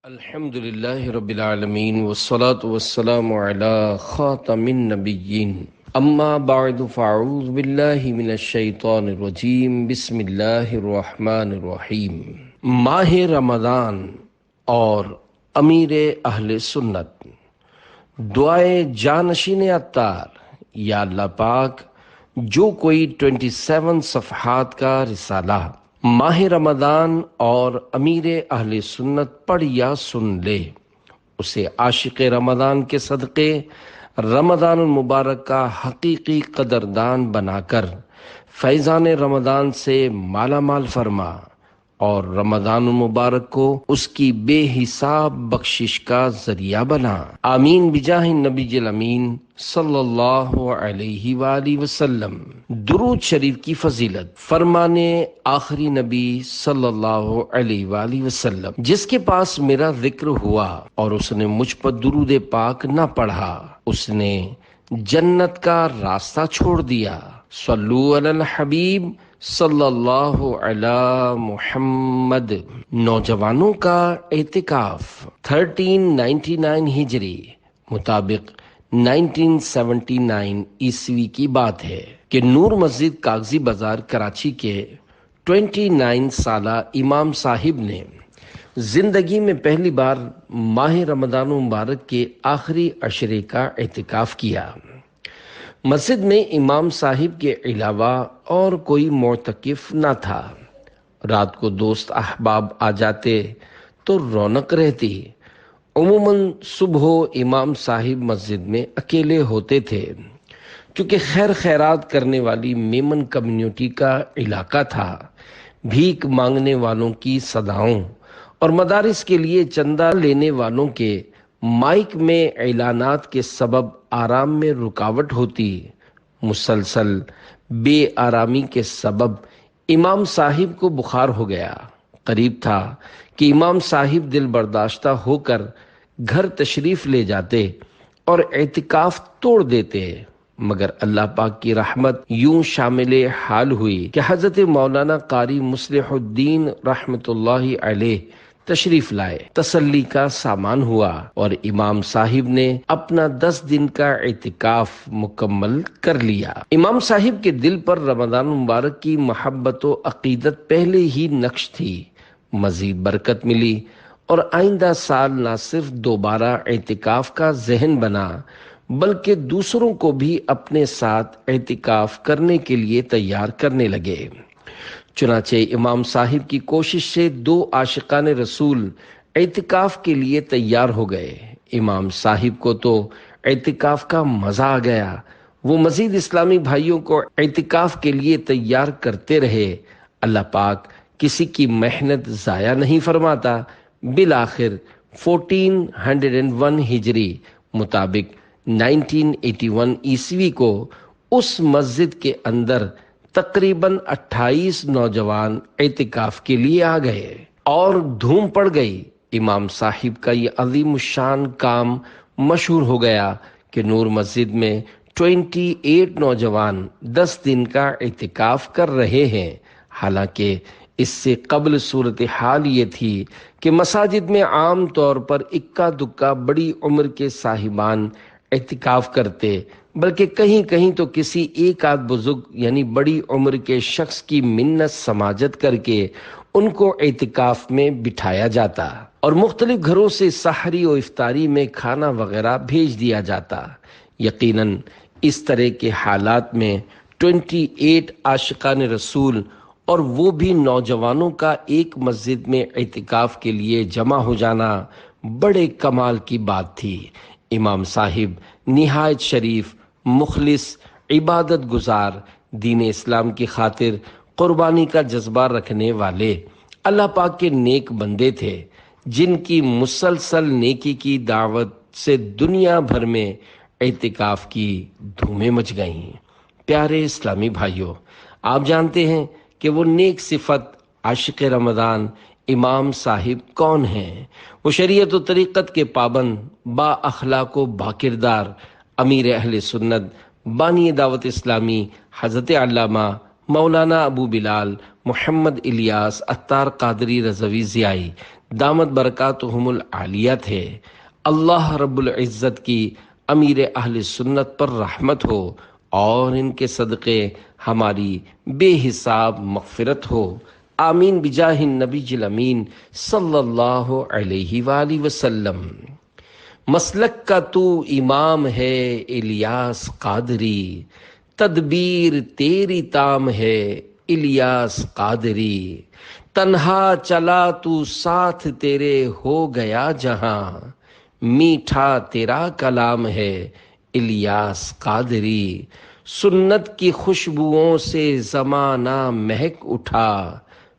الحمد للہ رب العالمین والصلاة والسلام علی خاتم النبیین اما بعد فاعوذ باللہ من الشیطان الرجیم بسم اللہ الرحمن الرحیم۔ ماہ رمضان اور امیر اہل سنت، دعائے جانشین عطار۔ یا اللہ پاک، جو کوئی 27 صفحات کا رسالہ ماہ رمضان اور امیر اہل سنت پڑھ یا سن لے، اسے عاشق رمضان کے صدقے رمضان المبارک کا حقیقی قدردان بنا کر فیضان رمضان سے مالا مال فرما، اور رمضان المبارک کو اس کی بے حساب بخشش کا ذریعہ بنا۔ آمین بجاہ النبی الامین صلی اللہ علیہ وآلہ وسلم۔ درود شریف کی فضیلت۔ فرمانے آخری نبی صلی اللہ علیہ وآلہ وسلم، جس کے پاس میرا ذکر ہوا اور اس نے مجھ پر درود پاک نہ پڑھا، اس نے جنت کا راستہ چھوڑ دیا۔ صلو علی الحبیب صلی اللہ علی محمد۔ نوجوانوں کا اعتکاف 1399 ہجری مطابق 1979 عیسوی کی بات ہے کہ نور مسجد کاغذی بازار کراچی کے 29 سالہ امام صاحب نے زندگی میں پہلی بار ماہ رمضان مبارک کے آخری عشرے کا اعتکاف کیا۔ مسجد میں امام صاحب کے علاوہ اور کوئی معتکف نہ تھا۔ رات کو دوست احباب آ جاتے تو رونق رہتی۔ عموماً صبح امام صاحب مسجد میں اکیلے ہوتے تھے، کیونکہ خیر خیرات کرنے والی میمن کمیونٹی کا علاقہ تھا۔ بھیک مانگنے والوں کی صداؤں اور مدارس کے لیے چندہ لینے والوں کے مائک میں اعلانات کے سبب آرام میں رکاوٹ ہوتی۔ مسلسل بے آرامی کے سبب امام صاحب کو بخار ہو گیا۔ قریب تھا کہ امام صاحب دل برداشتہ ہو کر گھر تشریف لے جاتے اور اعتکاف توڑ دیتے، مگر اللہ پاک کی رحمت یوں شامل حال ہوئی کہ حضرت مولانا قاری مصلح الدین رحمت اللہ علیہ تشریف لائے۔ تسلی کا سامان ہوا اور امام صاحب نے اپنا 10 دن کا اعتکاف مکمل کر لیا۔ امام صاحب کے دل پر رمضان مبارک کی محبت و عقیدت پہلے ہی نقش تھی۔ مزید برکت ملی اور آئندہ سال نہ صرف دوبارہ اعتکاف کا ذہن بنا، بلکہ دوسروں کو بھی اپنے ساتھ اعتکاف کرنے کے لیے تیار کرنے لگے۔ چنانچہ امام صاحب کی کوشش سے 2 عاشقان رسول اعتکاف کے لیے تیار ہو گئے۔ امام صاحب کو تو اعتکاف کا مزہ آ گیا۔ وہ مزید اسلامی بھائیوں کو اعتکاف کے لیے تیار کرتے رہے۔ اللہ پاک کسی کی محنت ضائع نہیں فرماتا۔ بالآخر 1401 ہجری مطابق 1981 عیسوی کو اس مسجد کے اندر تقریباً 28 نوجوان اعتکاف کے لیے آ گئے اور دھوم پڑ گئی۔ امام صاحب کا یہ عظیم الشان کام مشہور ہو گیا کہ نور مسجد میں 28 نوجوان 10 دن کا اعتکاف کر رہے ہیں۔ حالانکہ اس سے قبل صورتحال یہ تھی کہ مساجد میں عام طور پر اکا دکا بڑی عمر کے صاحبان اعتکاف کرتے، بلکہ کہیں کہیں تو کسی ایک آدھ بزرگ یعنی بڑی عمر کے شخص کی منت سماجت کر کے ان کو اعتکاف میں بٹھایا جاتا اور مختلف گھروں سے سحری و افطاری میں کھانا وغیرہ بھیج دیا جاتا۔ یقیناً اس طرح کے حالات میں 28 عاشقان رسول اور وہ بھی نوجوانوں کا ایک مسجد میں اعتکاف کے لیے جمع ہو جانا بڑے کمال کی بات تھی۔ امام صاحب نہایت شریف، مخلص، عبادت گزار، دین اسلام کی خاطر قربانی کا جذبہ رکھنے والے اللہ پاک کے نیک بندے تھے، جن کی مسلسل نیکی کی دعوت سے دنیا بھر میں اعتکاف کی دھومیں مچ گئیں۔ پیارے اسلامی بھائیوں، آپ جانتے ہیں کہ وہ نیک صفت عاشق رمضان امام صاحب کون ہیں؟ وہ شریعت و طریقت کے پابند، با اخلاق و با کردار امیر اہل سنت، بانی دعوت اسلامی حضرت علامہ مولانا ابو بلال محمد الیاس عطار قادری رضوی ضیائی دامت برکاتہم العالیہ تھے۔ اللہ رب العزت کی امیر اہل سنت پر رحمت ہو اور ان کے صدقے ہماری بے حساب مغفرت ہو، آمین بجاہ النبی الامین صلی اللہ علیہ وآلہ وسلم۔ مسلک کا تو امام ہے الیاس قادری، تدبیر تیری تام ہے الیاس قادری، تنہا چلا تو ساتھ تیرے ہو گیا جہاں، میٹھا تیرا کلام ہے الیاس قادری، سنت کی خوشبوؤں سے زمانہ مہک اٹھا،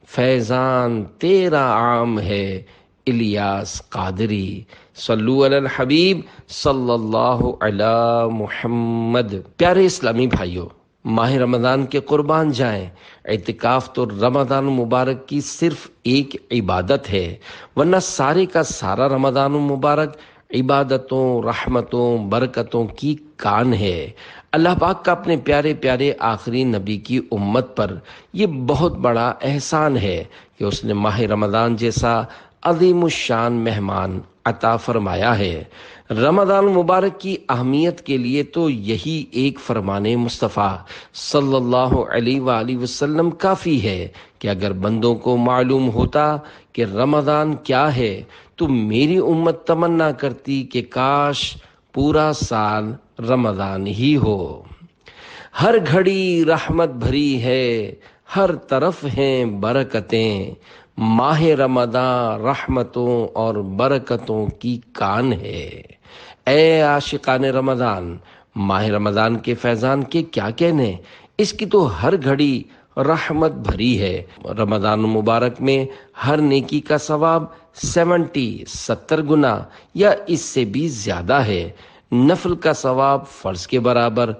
فیضان تیرا عام ہے الیاس قادری۔ صلو علی الحبیب صلی اللہ علی محمد۔ پیارے اسلامی بھائیوں، ماہ رمضان کے قربان جائیں۔ اعتکاف تو رمضان مبارک کی صرف ایک عبادت ہے، ورنہ سارے کا سارا رمضان مبارک عبادتوں، رحمتوں، برکتوں کی کان ہے۔ اللہ پاک کا اپنے پیارے پیارے آخری نبی کی امت پر یہ بہت بڑا احسان ہے کہ اس نے ماہ رمضان جیسا عظیم الشان مہمان عطا فرمایا ہے۔ رمضان مبارک کی اہمیت کے لیے تو یہی ایک فرمان مصطفیٰ صلی اللہ علیہ وآلہ وسلم کافی ہے کہ اگر بندوں کو معلوم ہوتا کہ رمضان کیا ہے تو میری امت تمنا کرتی کہ کاش پورا سال رمضان ہی ہو۔ ہر گھڑی رحمت بھری ہے، ہر طرف ہیں برکتیں، ماہ رمضان رحمتوں اور برکتوں کی کان ہے۔ اے عاشقان رمضان، ماہ رمضان کے فیضان کے کیا کہنے، اس کی تو ہر گھڑی رحمت بھری ہے۔ رمضان مبارک میں ہر نیکی کا ثواب 70 گنا یا اس سے بھی زیادہ ہے۔ نفل کا ثواب فرض کے برابر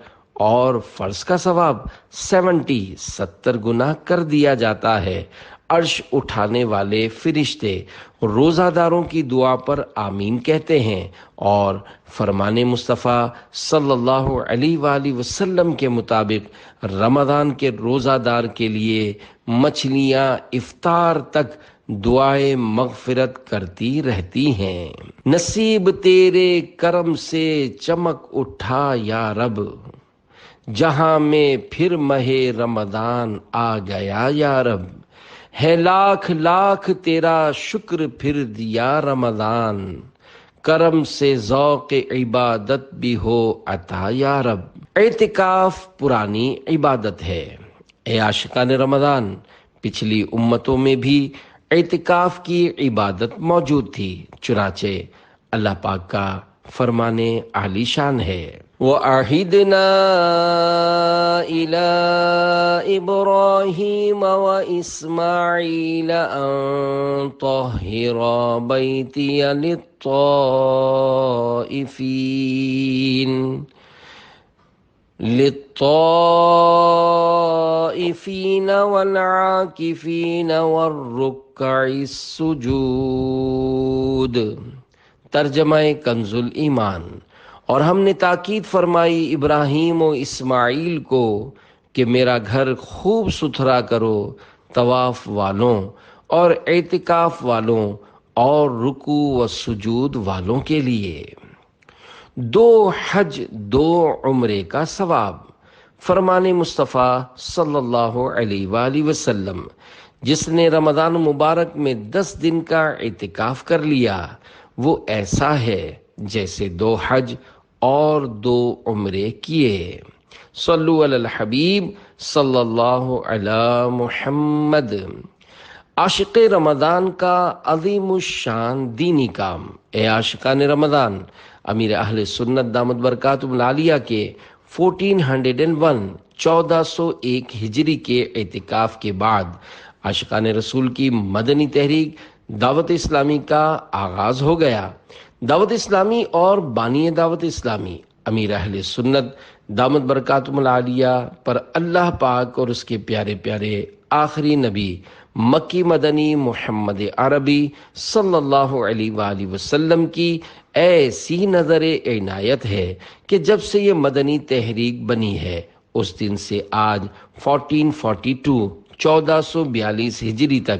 اور فرض کا ثواب 70 گنا کر دیا جاتا ہے۔ عرش اٹھانے والے فرشتے روزہ داروں کی دعا پر آمین کہتے ہیں، اور فرمان مصطفیٰ صلی اللہ علیہ وآلہ وسلم کے مطابق رمضان کے روزہ دار کے لیے مچھلیاں افطار تک دعائے مغفرت کرتی رہتی ہیں۔ نصیب تیرے کرم سے چمک اٹھا یا رب، جہاں میں پھر ماہ رمضان آ گیا یا رب، ہے لاکھ لاکھ تیرا شکر پھر دیا رمضان، کرم سے ذوق عبادت بھی ہو عطا یا رب۔ اعتکاف پرانی عبادت ہے۔ اے عاشقان رمضان، پچھلی امتوں میں بھی اعتکاف کی عبادت موجود تھی، چنانچہ اللہ پاک کا فرمان عالی شان ہے۔ وَأَعْهِدْنَا إِلَىٰ إِبْرَاهِيمَ وَإِسْمَاعِيلَ أَن طَهِّرَا بَيْتِيَ لِلطَّائِفِينَ وَالْعَاكِفِينَ وَالرُّكَّعِ السُّجُودِ۔ ترجمہ کنز الایمان۔ اور ہم نے تاکید فرمائی ابراہیم و اسماعیل کو کہ میرا گھر خوب ستھرا کرو طواف والوں اور اعتکاف والوں اور رکوع و سجود والوں کے لیے۔ 2 حج 2 عمرے کا ثواب۔ فرمان مصطفیٰ صلی اللہ علیہ وآلہ وسلم، جس نے رمضان مبارک میں 10 دن کا اعتکاف کر لیا، وہ ایسا ہے جیسے 2 حج اور 2 عمرے کیے۔ صلو علی الحبیب صلی اللہ علی محمد۔ عاشق رمضان کا عظیم الشان دینی کام۔ اے عاشقان رمضان، امیر اہل سنت دامت برکاتہم العالیہ کے 1401 ہجری کے اعتکاف کے بعد عاشقان رسول کی مدنی تحریک دعوت اسلامی کا آغاز ہو گیا۔ دعوت اسلامی اور بانی دعوت اسلامی امیر اہل سنت دامت برکاتہم العالیہ پر اللہ پاک اور اس کے پیارے پیارے آخری نبی مکی مدنی محمد عربی صلی اللہ علیہ وآلہ وسلم کی ایسی نظر عنایت ہے کہ جب سے یہ مدنی تحریک بنی ہے اس دن سے آج 1442 1442 ہجری تک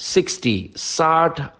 60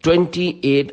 28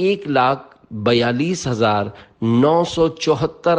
1,42,974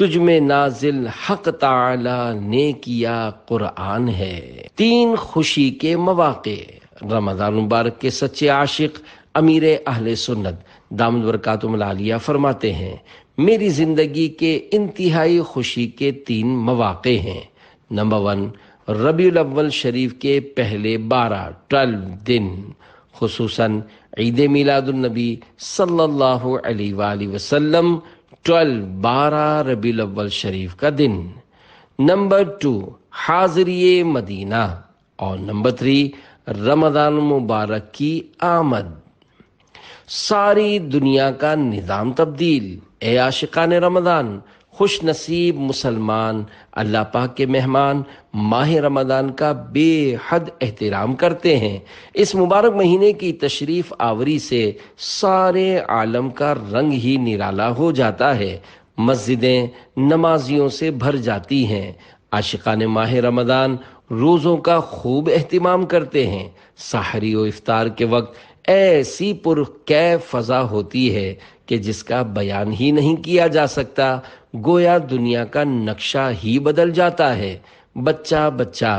تجھ میں نازل حق تعالی نے کیا قرآن ہے۔ 3 خوشی کے مواقع۔ رمضان مبارک کے سچے عاشق امیر اہل سنت دامت برکاتہم العالیہ فرماتے ہیں، میری زندگی کے انتہائی خوشی کے 3 مواقع ہیں۔ نمبر 1، ربیع الاول شریف کے پہلے 12 دن، خصوصاً عید میلاد النبی صلی اللہ علیہ وآلہ وسلم 12 ربیع الاول شریف کا دن۔ نمبر 2، حاضری مدینہ، اور نمبر 3، رمضان مبارک کی آمد۔ ساری دنیا کا نظام تبدیل۔ اے عاشقان رمضان، خوش نصیب مسلمان اللہ پاک کے مہمان ماہ رمضان کا بے حد احترام کرتے ہیں۔ اس مبارک مہینے کی تشریف آوری سے سارے عالم کا رنگ ہی نرالا ہو جاتا ہے، مسجدیں نمازیوں سے بھر جاتی ہیں۔ عاشقان ماہ رمضان روزوں کا خوب اہتمام کرتے ہیں۔ سحری و افطار کے وقت ایسی پرکیف فضا ہوتی ہے کہ جس کا بیان ہی نہیں کیا جا سکتا، گویا دنیا کا نقشہ ہی بدل جاتا ہے۔ بچہ بچہ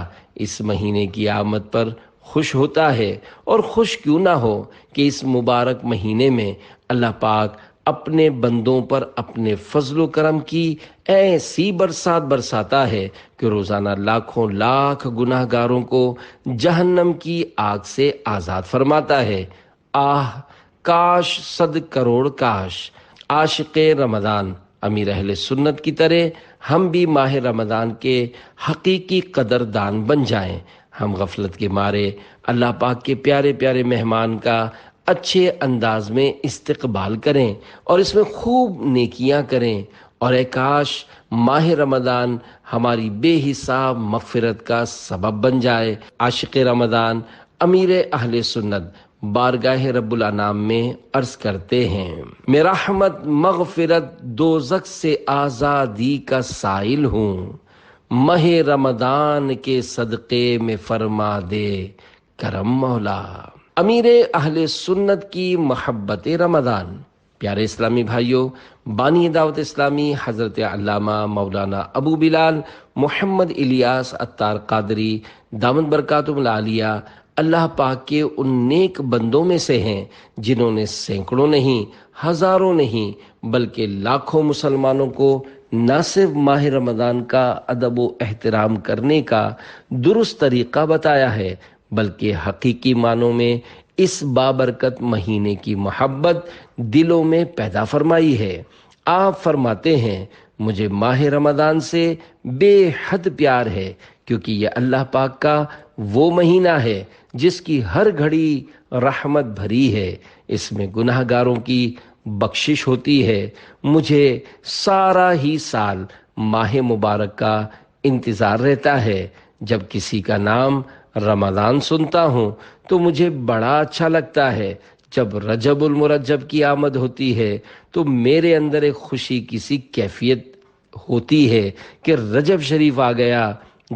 اس مہینے کی آمد پر خوش ہوتا ہے، اور خوش کیوں نہ ہو کہ اس مبارک مہینے میں اللہ پاک اپنے بندوں پر اپنے فضل و کرم کی ایسی برسات برساتا ہے کہ روزانہ لاکھوں لاکھ گناہ گاروں کو جہنم کی آگ سے آزاد فرماتا ہے۔ آہ کاش 100 کروڑ کاش عاشق رمضان امیر اہل سنت کی طرح ہم بھی ماہ رمضان کے حقیقی قدردان بن جائیں۔ ہم غفلت کے مارے اللہ پاک کے پیارے پیارے مہمان کا اچھے انداز میں استقبال کریں اور اس میں خوب نیکیاں کریں، اور اے کاش ماہ رمضان ہماری بے حساب مغفرت کا سبب بن جائے۔ عاشق رمضان امیر اہل سنت بارگاہ رب الانام میں عرض کرتے ہیں، میں رحمت مغفرت دوزخ سے آزادی کا سائل ہوں، ماہ رمضان کے صدقے میں فرما دے کرم مولا۔ امیر اہل سنت کی محبت رمضان۔ پیارے اسلامی بھائیوں، بانی دعوت اسلامی حضرت علامہ مولانا ابو بلال محمد الیاس عطار قادری دامت برکاتہم العالیہ اللہ پاک کے ان نیک بندوں میں سے ہیں جنہوں نے سینکڑوں نہیں، ہزاروں نہیں، بلکہ لاکھوں مسلمانوں کو نہ صرف ماہ رمضان کا ادب و احترام کرنے کا درست طریقہ بتایا ہے، بلکہ حقیقی معنوں میں اس بابرکت مہینے کی محبت دلوں میں پیدا فرمائی ہے۔ آپ فرماتے ہیں، مجھے ماہ رمضان سے بے حد پیار ہے، کیونکہ یہ اللہ پاک کا وہ مہینہ ہے جس کی ہر گھڑی رحمت بھری ہے، اس میں گناہ گاروں کی بخشش ہوتی ہے۔ مجھے سارا ہی سال ماہ مبارک کا انتظار رہتا ہے۔ جب کسی کا نام رمضان سنتا ہوں تو مجھے بڑا اچھا لگتا ہے۔ جب رجب المرجب کی آمد ہوتی ہے تو میرے اندر ایک خوشی کی سی کیفیت ہوتی ہے کہ رجب شریف آ گیا،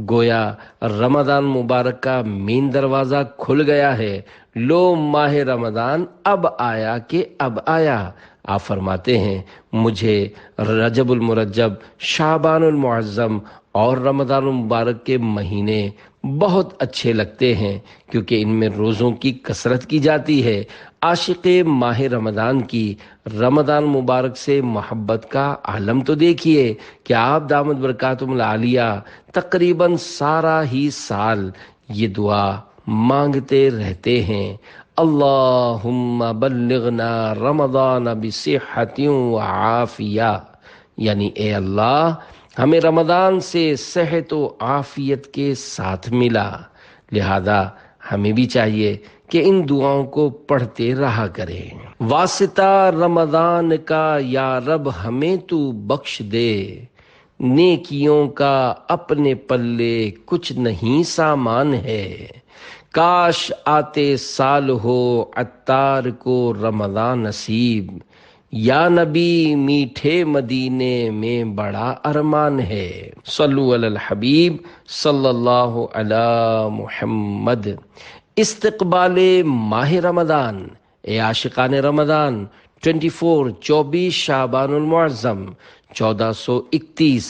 گویا رمضان مبارک کا مین دروازہ کھل گیا ہے۔ لو ماہ رمضان اب آیا کہ اب آیا۔ آپ فرماتے ہیں، مجھے رجب المرجب، شعبان المعظم اور رمضان المبارک کے مہینے بہت اچھے لگتے ہیں، کیونکہ ان میں روزوں کی کثرت کی جاتی ہے۔ عاشق ماہ رمضان کی رمضان مبارک سے محبت کا عالم تو دیکھیے کہ آپ دامت برکاتہم العالیہ تقریباً سارا ہی سال یہ دعا مانگتے رہتے ہیں، اللہم بلغنا رمضان بصحت وعافیہ، یعنی اے اللہ ہمیں رمضان سے صحت و عافیت کے ساتھ ملا۔ لہذا ہمیں بھی چاہیے کہ ان دعاؤں کو پڑھتے رہا کریں۔ واسطہ رمضان کا یا رب ہمیں تو بخش دے، نیکیوں کا اپنے پلے کچھ نہیں سامان ہے، کاش آتے سال ہو عطار کو رمضان نصیب، یا نبی میٹھے مدینے میں بڑا ارمان ہے۔ صلو علی الحبیب صلی اللہ علی محمد۔ استقبال ماہ رمضان۔ اے عاشقان رمضان، 24 شعبان المعظم 1431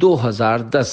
2010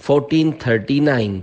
1439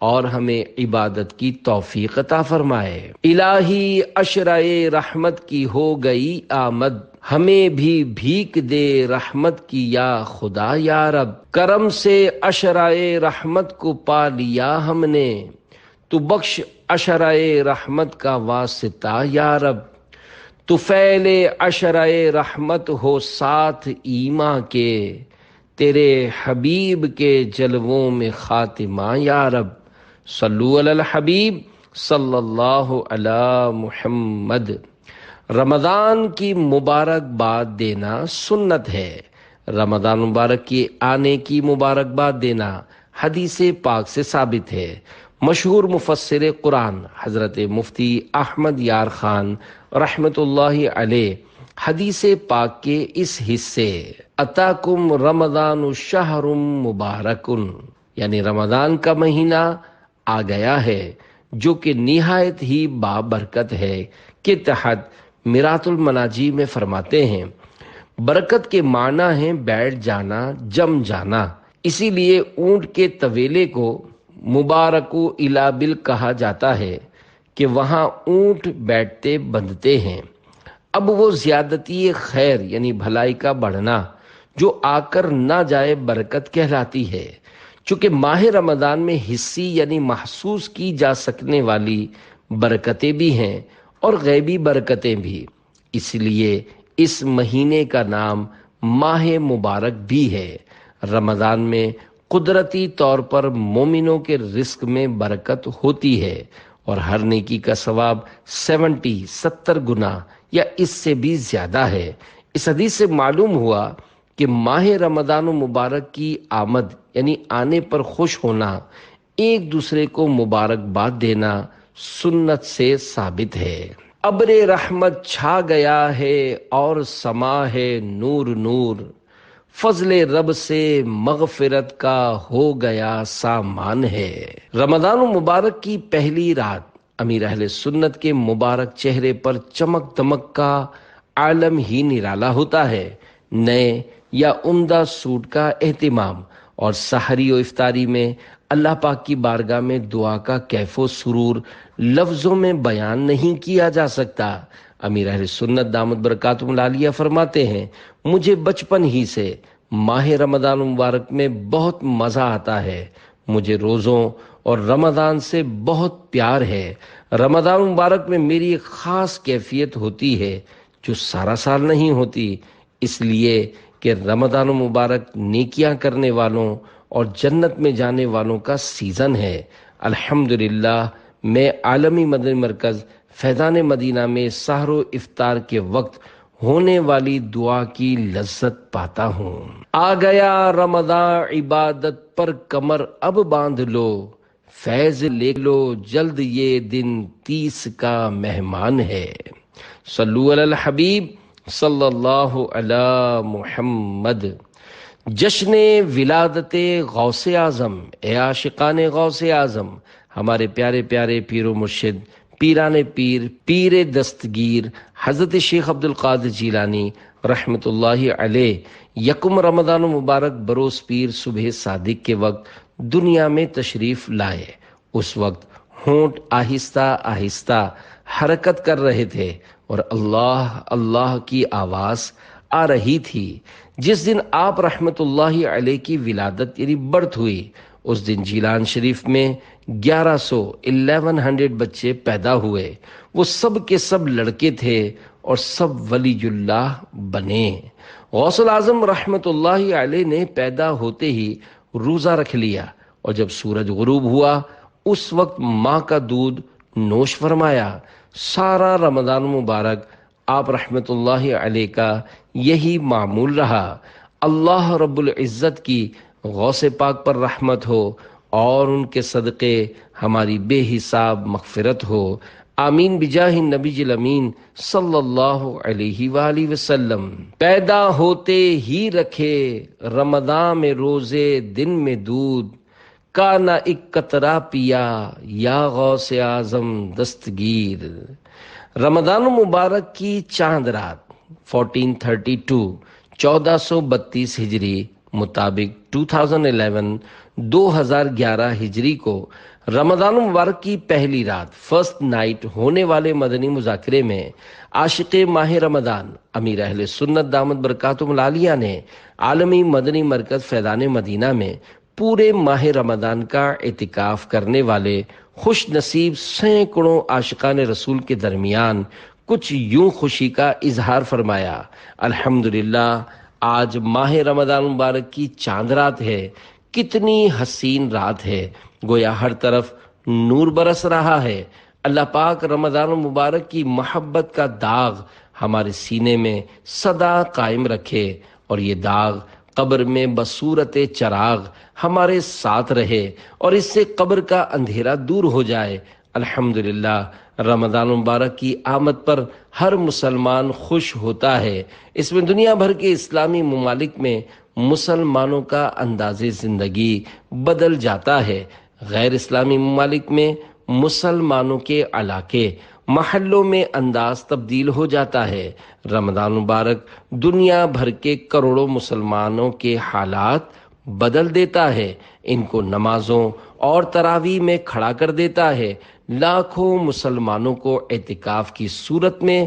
اور ہمیں عبادت کی توفیق عطا فرمائے۔ الہی اشرائے رحمت کی ہو گئی آمد، ہمیں بھی بھیک دے رحمت کی یا خدا یا رب۔ کرم سے اشرائے رحمت کو پا لیا ہم نے، تو بخش اشرائے رحمت کا واسطہ یا رب۔ تو فعل اشرائے رحمت ہو ساتھ ایمان کے، تیرے حبیب کے جلووں میں خاتمہ یا رب۔ صلو علی الحبیب صلی اللہ علی محمد۔ رمضان کی مبارکباد دینا سنت ہے۔ رمضان مبارک کے آنے کی مبارکباد دینا حدیث پاک سے ثابت ہے۔ مشہور مفسر قرآن حضرت مفتی احمد یار خان رحمت اللہ علیہ حدیث پاک کے اس حصے اتاکم رمضان شہر مبارک، یعنی رمضان کا مہینہ آ گیا ہے جو کہ نہایت ہی بابرکت ہے، کے تحت میرات المناجی میں فرماتے ہیں برکت کے معنی ہیں بیٹھ جانا، جم جانا، اسی لیے اونٹ کے طویلے کو مبارکو الابل کہا جاتا ہے کہ وہاں اونٹ بیٹھتے بندھتے ہیں۔ اب وہ زیادتی خیر یعنی بھلائی کا بڑھنا جو آ کر نہ جائے برکت کہلاتی ہے۔ چونکہ ماہ رمضان میں حسی یعنی محسوس کی جا سکنے والی برکتیں بھی ہیں اور غیبی برکتیں بھی، اس لیے اس مہینے کا نام ماہ مبارک بھی ہے۔ رمضان میں قدرتی طور پر مومنوں کے رزق میں برکت ہوتی ہے اور ہر نیکی کا ثواب 70 گنا یا اس سے بھی زیادہ ہے۔ اس حدیث سے معلوم ہوا کہ ماہ رمضان مبارک کی آمد یعنی آنے پر خوش ہونا، ایک دوسرے کو مبارکباد دینا سنت سے ثابت ہے۔ ابر رحمت چھا گیا ہے اور سما ہے نور نور، فضل رب سے مغفرت کا ہو گیا سامان ہے۔ رمضان مبارک کی پہلی رات امیر اہل سنت کے مبارک چہرے پر چمک دمک کا عالم ہی نرالا ہوتا ہے۔ نئے یا عمدہ سوٹ کا اہتمام اور سحری و افطاری میں اللہ پاک کی بارگاہ میں دعا کا کیف و سرور لفظوں میں بیان نہیں کیا جا سکتا۔ امیر اہل سنت دامت برکاتہم العالیہ فرماتے ہیں مجھے بچپن ہی سے ماہ رمضان مبارک میں بہت مزہ آتا ہے، مجھے روزوں اور رمضان سے بہت پیار ہے۔ رمضان مبارک میں میری ایک خاص کیفیت ہوتی ہے جو سارا سال نہیں ہوتی، اس لیے کہ رمضان مبارک نیکیاں کرنے والوں اور جنت میں جانے والوں کا سیزن ہے۔ الحمدللہ میں عالمی مدنی مرکز فیضان مدینہ میں سحر و افطار کے وقت ہونے والی دعا کی لذت پاتا ہوں۔ آ گیا رمضان عبادت پر کمر اب باندھ لو، فیض لے لو جلد یہ دن 30 کا مہمان ہے۔ صلو علی الحبیب صلی اللہ علی محمد۔ جشن ولادت غوث اعظم، اے عاشقان غوث اعظم، ہمارے پیارے پیارے پیر و مرشد پیران پیر پیر دستگیر حضرت شیخ عبدالقادر جیلانی رحمت اللہ علیہ یکم رمضان مبارک بروز پیر صبح صادق کے وقت دنیا میں تشریف لائے۔ اس وقت ہونٹ آہستہ آہستہ حرکت کر رہے تھے اور اللہ اللہ کی آواز آ رہی تھی۔ جس دن آپ رحمت اللہ علیہ کی ولادت یعنی برتھ ہوئی، اس دن جیلان شریف میں 1100 بچے پیدا ہوئے۔ وہ سب کے سب لڑکے تھے اور سب ولی اللہ بنے۔ غوث الاعظم رحمت اللہ علیہ نے پیدا ہوتے ہی روزہ رکھ لیا اور جب سورج غروب ہوا اس وقت ماں کا دودھ نوش فرمایا۔ سارا رمضان مبارک آپ رحمت اللہ علیہ کا یہی معمول رہا۔ اللہ رب العزت کی غوث پاک پر رحمت ہو اور ان کے صدقے ہماری بے حساب مغفرت ہو، آمین بجاہ النبی الامین صلی اللہ علیہ وآلہ وسلم۔ پیدا ہوتے ہی رکھے رمضان میں روزے دن میں دودھ، کا نہ ایک قطرہ پیا یا غوث اعظم دستگیر۔ رمضان مبارک کی چاند رات 1432 ہجری مطابق 2011 ہجری کو رمضان المبارک کی پہلی رات فرسٹ نائٹ ہونے والے مدنی مذاکرے میں عاشق ماہ رمضان امیر اہل سنت دامت برکاتہم العالیہ نے عالمی مدنی مرکز فیضان مدینہ میں پورے ماہ رمضان کا اعتکاف کرنے والے خوش نصیب سینکڑوں عاشقان رسول کے درمیان کچھ یوں خوشی کا اظہار فرمایا۔ الحمدللہ، آج ماہ رمضان مبارک کی چاند رات ہے، کتنی حسین رات ہے، گویا ہر طرف نور برس رہا ہے۔ اللہ پاک رمضان المبارک کی محبت کا داغ ہمارے سینے میں سدا قائم رکھے اور یہ داغ قبر میں بصورت چراغ ہمارے ساتھ رہے اور اس سے قبر کا اندھیرا دور ہو جائے۔ الحمدللہ، رمضان مبارک کی آمد پر ہر مسلمان خوش ہوتا ہے۔ اس میں دنیا بھر کے اسلامی ممالک میں مسلمانوں کا انداز زندگی بدل جاتا ہے۔ غیر اسلامی ممالک میں مسلمانوں کے علاقے محلوں میں انداز تبدیل ہو جاتا ہے۔ رمضان مبارک دنیا بھر کے کروڑوں مسلمانوں کے حالات بدل دیتا ہے، ان کو نمازوں اور تراویح میں کھڑا کر دیتا ہے، لاکھوں مسلمانوں کو اعتکاف کی صورت میں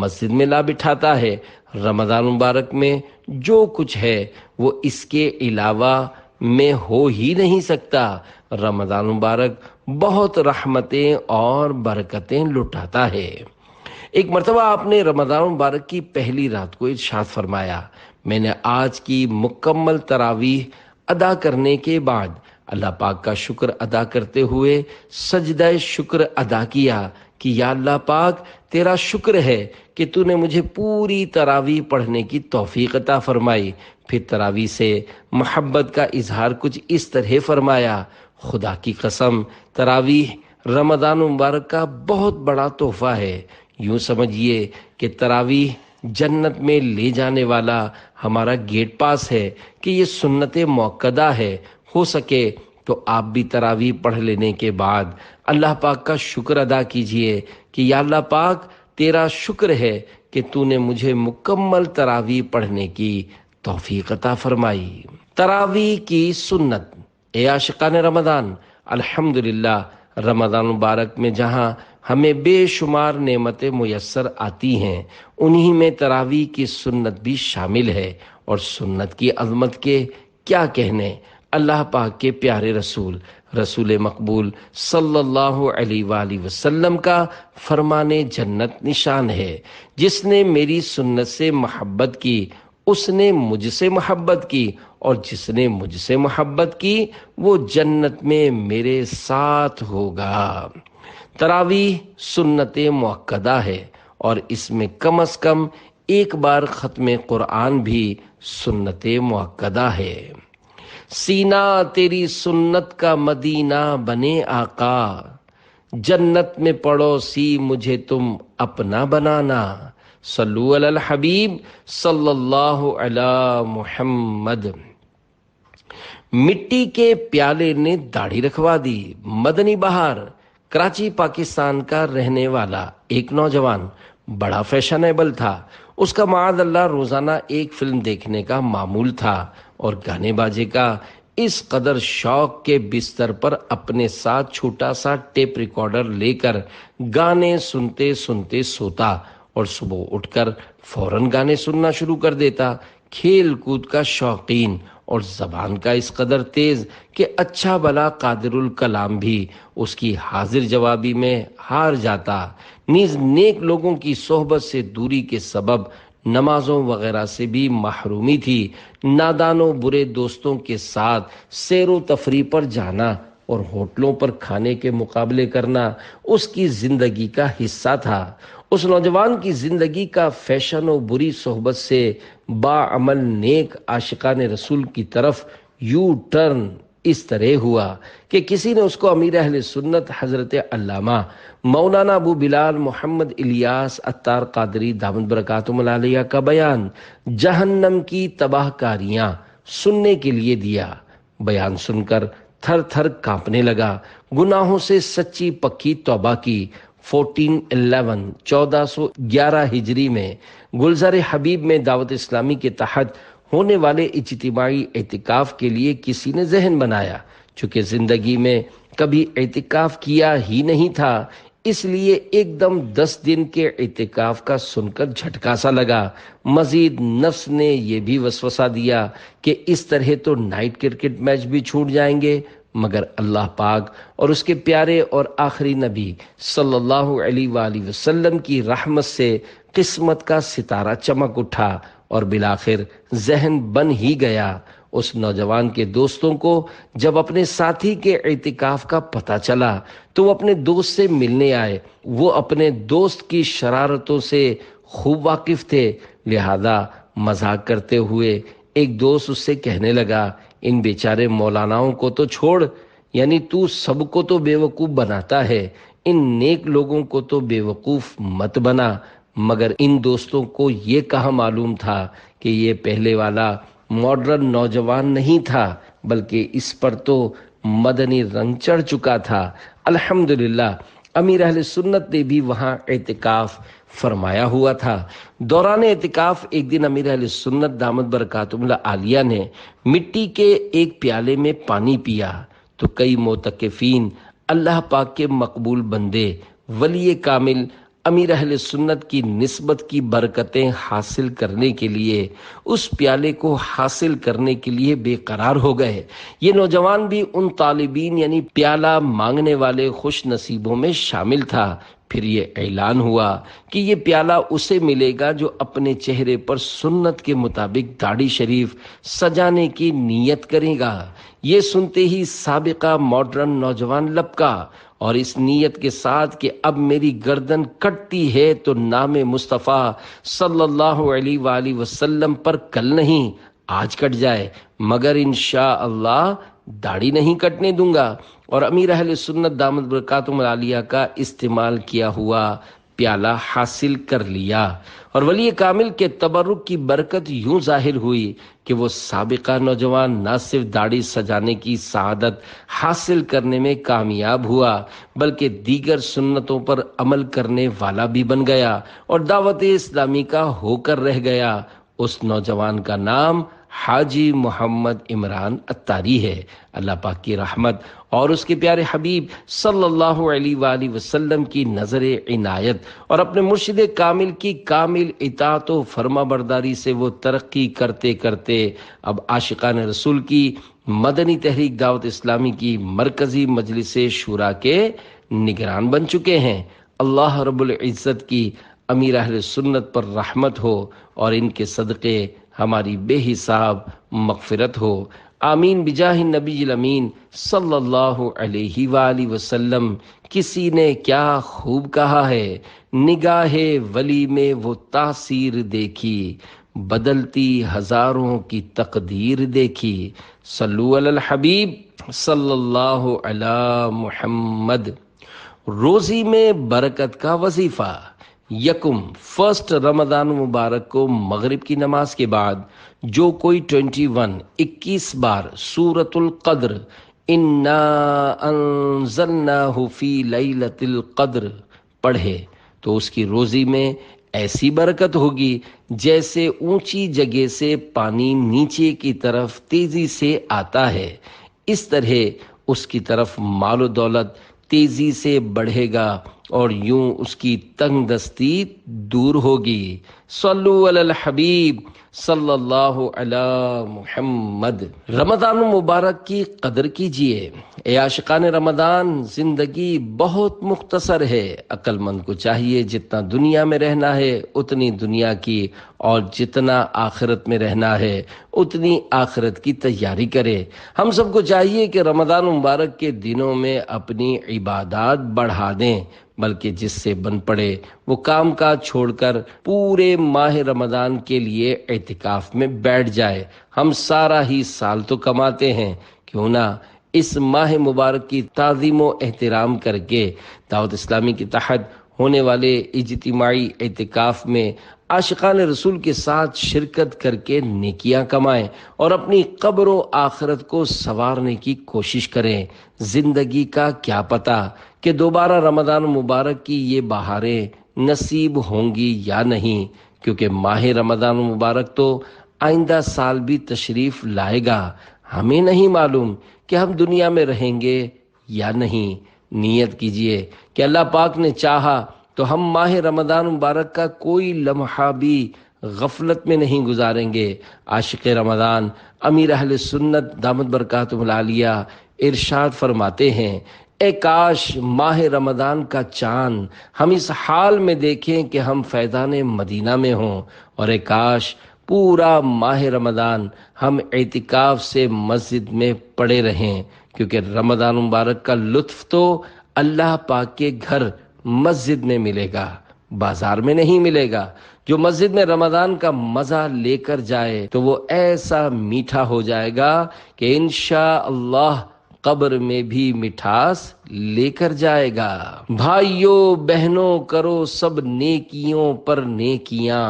مسجد میں لا بٹھاتا ہے۔ رمضان مبارک میں جو کچھ ہے وہ اس کے علاوہ میں ہو ہی نہیں سکتا۔ رمضان مبارک بہت رحمتیں اور برکتیں لٹاتا ہے۔ ایک مرتبہ آپ نے رمضان مبارک کی پہلی رات کو ارشاد فرمایا، میں نے آج کی مکمل تراویح ادا کرنے کے بعد اللہ پاک کا شکر ادا کرتے ہوئے سجدہ شکر ادا کیا کہ یا اللہ پاک، تیرا شکر ہے کہ تو نے مجھے پوری تراویح پڑھنے کی توفیق عطا فرمائی۔ پھر تراویح سے محبت کا اظہار کچھ اس طرح فرمایا، خدا کی قسم، تراویح رمضان مبارک کا بہت بڑا تحفہ ہے۔ یوں سمجھیے کہ تراویح جنت میں لے جانے والا ہمارا گیٹ پاس ہے کہ یہ سنت موقدہ ہے۔ ہو سکے تو آپ بھی تراویح پڑھ لینے کے بعد اللہ پاک کا شکر ادا کیجئے کہ یا اللہ پاک، تیرا شکر ہے کہ تو نے مجھے مکمل تراویح پڑھنے کی توفیق عطا فرمائی۔ تراویح کی سنت۔ اے عاشقان رمضان، الحمدللہ، رمضان مبارک میں جہاں ہمیں بے شمار نعمتیں میسر آتی ہیں، انہی میں تراویح کی سنت بھی شامل ہے، اور سنت کی عظمت کے کیا کہنے۔ اللہ پاک کے پیارے رسول مقبول صلی اللہ علیہ وآلہ وسلم کا فرمان جنت نشان ہے، جس نے میری سنت سے محبت کی اس نے مجھ سے محبت کی، اور جس نے مجھ سے محبت کی وہ جنت میں میرے ساتھ ہوگا۔ تراویح سنت موقدہ ہے، اور اس میں کم از کم ایک بار ختم قرآن بھی سنت موقدہ ہے۔ سینہ تیری سنت کا مدینہ بنے آقا، جنت میں پڑوسی مجھے تم اپنا بنانا۔ صلو علی الحبیب صلی اللہ علی محمد۔ مٹی کے پیالے نے داڑھی رکھوا دی۔ مدنی بہار، کراچی پاکستان کا رہنے والا ایک نوجوان بڑا فیشنیبل تھا۔ اس کا معاذ اللہ روزانہ ایک فلم دیکھنے کا معمول تھا، اور گانے باجے کا اس قدر شوق کے بستر پر اپنے ساتھ چھوٹا سا ٹیپ ریکارڈر لے کر گانے سنتے سنتے سوتا، اور صبح اٹھ کر فوراً گانے سننا شروع کر دیتا۔ کھیل کود کا شوقین اور زبان کا اس قدر تیز کہ اچھا بلا قادر الکلام بھی اس کی حاضر جوابی میں ہار جاتا۔ نیز نیک لوگوں کی صحبت سے دوری کے سبب نمازوں وغیرہ سے بھی محرومی تھی۔ نادانوں برے دوستوں کے ساتھ سیر و تفریح پر جانا اور ہوٹلوں پر کھانے کے مقابلے کرنا اس کی زندگی کا حصہ تھا۔ اس نوجوان کی زندگی کا فیشن و بری صحبت سے باعمل نیک عاشقان رسول کی طرف یو ٹرن اس طرح ہوا کہ کسی نے اس کو امیر اہل سنت حضرت علامہ مولانا ابو بلال محمد الیاس عطار قادری دامت برکاتہم العالیہ کا بیان جہنم کی تباہ کاریاں سننے کے لیے دیا۔ بیان سن کر تھر تھر کانپنے لگا، گناہوں سے سچی پکی توبہ کی۔ 1411 ہجری میں گلزار حبیب میں دعوت اسلامی کے تحت ہونے والے اجتماعی اعتکاف کے لیے کسی نے ذہن بنایا۔ چونکہ زندگی میں کبھی اعتکاف کیا ہی نہیں تھا، اس لیے ایک دم 10 دن کے اعتکاف کا سن کر جھٹکا سا لگا۔ مزید نفس نے یہ بھی وسوسہ دیا کہ اس طرح تو نائٹ کرکٹ میچ بھی چھوٹ جائیں گے، مگر اللہ پاک اور اس کے پیارے اور آخری نبی صلی اللہ علیہ وآلہ وسلم کی رحمت سے قسمت کا ستارہ چمک اٹھا اور بالآخر ذہن بن ہی گیا۔ اس نوجوان کے دوستوں کو جب اپنے ساتھی کے اعتکاف کا پتہ چلا تو وہ اپنے دوست سے ملنے آئے۔ وہ اپنے دوست کی شرارتوں سے خوب واقف تھے، لہذا مذاق کرتے ہوئے ایک دوست اس سے کہنے لگا، ان بیچارے مولاناؤں کو تو چھوڑ، یعنی تو سب کو تو بیوقوف بناتا ہے، ان نیک لوگوں کو تو بیوقوف مت بنا۔ مگر ان دوستوں کو یہ کہاں معلوم تھا کہ یہ پہلے والا ماڈرن نوجوان نہیں تھا، بلکہ اس پر تو مدنی رنگ چڑھ چکا تھا۔ الحمدللہ امیر اہل سنت نے بھی وہاں اعتکاف فرمایا ہوا تھا۔ دوران اعتکاف ایک دن امیر اہل سنت دامت برکاتہم العالیہ نے مٹی کے ایک پیالے میں پانی پیا تو کئی معتکفین، اللہ پاک کے مقبول بندے، ولی کامل امیر اہل سنت کی نسبت کی برکتیں حاصل کرنے کے لیے، اس پیالے کو حاصل کرنے کے لیے بے قرار ہو گئے۔ یہ نوجوان بھی ان طالبین یعنی پیالہ مانگنے والے خوش نصیبوں میں شامل تھا۔ پھر یہ اعلان ہوا کہ یہ پیالہ اسے ملے گا جو اپنے چہرے پر سنت کے مطابق داڑھی شریف سجانے کی نیت کرے گا۔ یہ سنتے ہی سابقہ ماڈرن نوجوان لپکا اور اس نیت کے ساتھ کہ اب میری گردن کٹتی ہے تو نام مصطفیٰ صلی اللہ علیہ وآلہ وسلم پر کل نہیں آج کٹ جائے، مگر انشاءاللہ داڑھی نہیں کٹنے دوں گا۔ اور امیر اہل سنت دامت برکاتہم العالیہ کا استعمال کیا ہوا پیالہ حاصل کر لیا، اور ولی کامل کے تبرک کی برکت یوں ظاہر ہوئی کہ وہ سابقہ نوجوان نہ صرف داڑھی سجانے کی سعادت حاصل کرنے میں کامیاب ہوا، بلکہ دیگر سنتوں پر عمل کرنے والا بھی بن گیا اور دعوت اسلامی کا ہو کر رہ گیا۔ اس نوجوان کا نام حاجی محمد عمران عطاری ہے۔ اللہ پاک کی رحمت اور اس کے پیارے حبیب صلی اللہ علیہ وآلہ وسلم کی نظر عنایت اور اپنے مرشد کامل کی کامل اطاعت و فرما برداری سے وہ ترقی کرتے کرتے اب عاشقان رسول کی مدنی تحریک دعوت اسلامی کی مرکزی مجلس شورا کے نگران بن چکے ہیں۔ اللہ رب العزت کی امیر اہل سنت پر رحمت ہو اور ان کے صدقے ہماری بے حساب مغفرت ہو، آمین بجاہ النبی الامین صلی اللہ علیہ وآلہ وسلم۔ کسی نے کیا خوب کہا ہے، نگاہ ولی میں وہ تاثیر دیکھی، بدلتی ہزاروں کی تقدیر دیکھی۔ صلو علی الحبیب صلی اللہ علی محمد۔ روزی میں برکت کا وظیفہ۔ یکم، فرسٹ رمضان مبارک کو مغرب کی نماز کے بعد جو کوئی 21 بار سورۃ القدر انا انزلناہ فی لیلۃ القدر پڑھے تو اس کی روزی میں ایسی برکت ہوگی جیسے اونچی جگہ سے پانی نیچے کی طرف تیزی سے آتا ہے، اس طرح اس کی طرف مال و دولت تیزی سے بڑھے گا اور یوں اس کی تنگ دستی دور ہوگی۔ صلو علی الحبیب صلی اللہ علی محمد۔ رمضان مبارک کی قدر کیجئے اے عاشقان رمضان۔ زندگی بہت مختصر ہے، عقل مند کو چاہیے جتنا دنیا میں رہنا ہے اتنی دنیا کی، اور جتنا آخرت میں رہنا ہے اتنی آخرت کی تیاری کرے۔ ہم سب کو چاہیے کہ رمضان مبارک کے دنوں میں اپنی عبادات بڑھا دیں، بلکہ جس سے بن پڑے وہ کام کاج چھوڑ کر پورے ماہ رمضان کے لیے اعتکاف میں بیٹھ جائے۔ ہم سارا ہی سال تو کماتے ہیں، کیوں نہ اس ماہ مبارک کی تعظیم و احترام کر کے دعوت اسلامی کے تحت ہونے والے اجتماعی اعتکاف میں عاشقان رسول کے ساتھ شرکت کر کے نیکیاں کمائیں اور اپنی قبر و آخرت کو سنوارنے کی کوشش کریں۔ زندگی کا کیا پتہ کہ دوبارہ رمضان مبارک کی یہ بہاریں نصیب ہوں گی یا نہیں، کیونکہ ماہ رمضان مبارک تو آئندہ سال بھی تشریف لائے گا۔ ہمیں نہیں معلوم کہ ہم دنیا میں رہیں گے یا نہیں۔ نیت کیجئے کہ اللہ پاک نے چاہا تو ہم ماہ رمضان مبارک کا کوئی لمحہ بھی غفلت میں نہیں گزاریں گے۔ عاشق رمضان امیر اہل سنت دامت برکاتہ العالیہ ارشاد فرماتے ہیں، اے کاش ماہ رمضان کا چاند ہم اس حال میں دیکھیں کہ ہم فیضان مدینہ میں ہوں، اور اے کاش پورا ماہ رمضان ہم اعتکاف سے مسجد میں پڑے رہیں، کیونکہ رمضان مبارک کا لطف تو اللہ پاک کے گھر مسجد میں ملے گا، بازار میں نہیں ملے گا۔ جو مسجد میں رمضان کا مزہ لے کر جائے تو وہ ایسا میٹھا ہو جائے گا کہ انشاءاللہ قبر میں بھی مٹھاس لے کر جائے گا۔ بھائیوں بہنوں کرو سب نیکیوں پر نیکیاں،